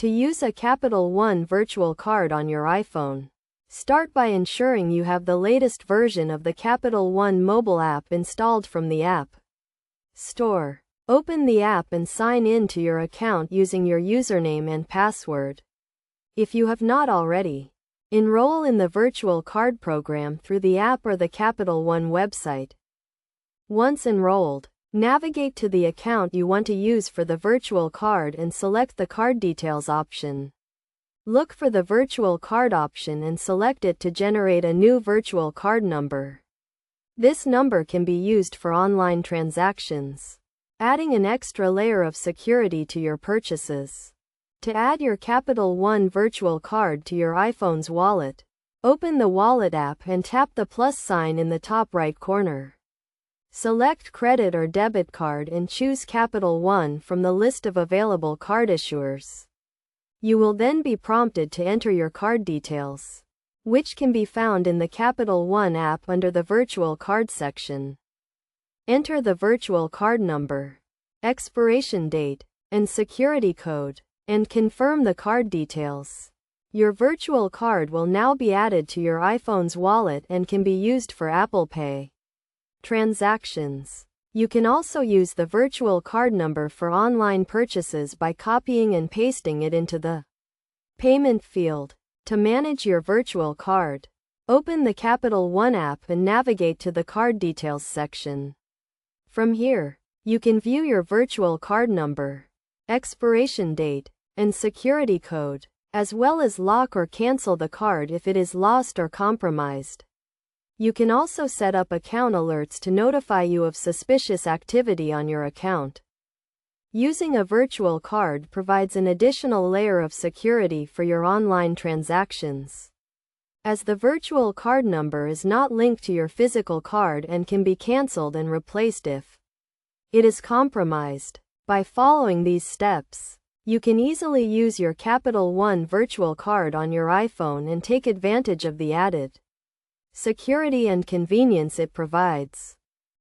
To use a Capital One virtual card on your iPhone, start by ensuring you have the latest version of the Capital One mobile app installed from the App Store. Open the app and sign in to your account using your username and password. If you have not already, enroll in the virtual card program through the app or the Capital One website. Once enrolled, navigate to the account you want to use for the virtual card and select the Card Details option. Look for the Virtual Card option and select it to generate a new virtual card number. This number can be used for online transactions, adding an extra layer of security to your purchases. To add your Capital One virtual card to your iPhone's wallet, open the Wallet app and tap the plus sign in the top right corner. Select Credit or Debit Card and choose Capital One from the list of available card issuers. You will then be prompted to enter your card details, which can be found in the Capital One app under the Virtual Card section. Enter the virtual card number, expiration date, and security code, and confirm the card details. Your virtual card will now be added to your iPhone's wallet and can be used for Apple Pay transactions. You can also use the virtual card number for online purchases by copying and pasting it into the payment field. To manage your virtual card, open the Capital One app and navigate to the Card Details section. From here, you can view your virtual card number, expiration date, and security code, as well as lock or cancel the card if it is lost or compromised. You can also set up account alerts to notify you of suspicious activity on your account. Using a virtual card provides an additional layer of security for your online transactions, as the virtual card number is not linked to your physical card and can be canceled and replaced if it is compromised. By following these steps, you can easily use your Capital One virtual card on your iPhone and take advantage of the added security and convenience it provides.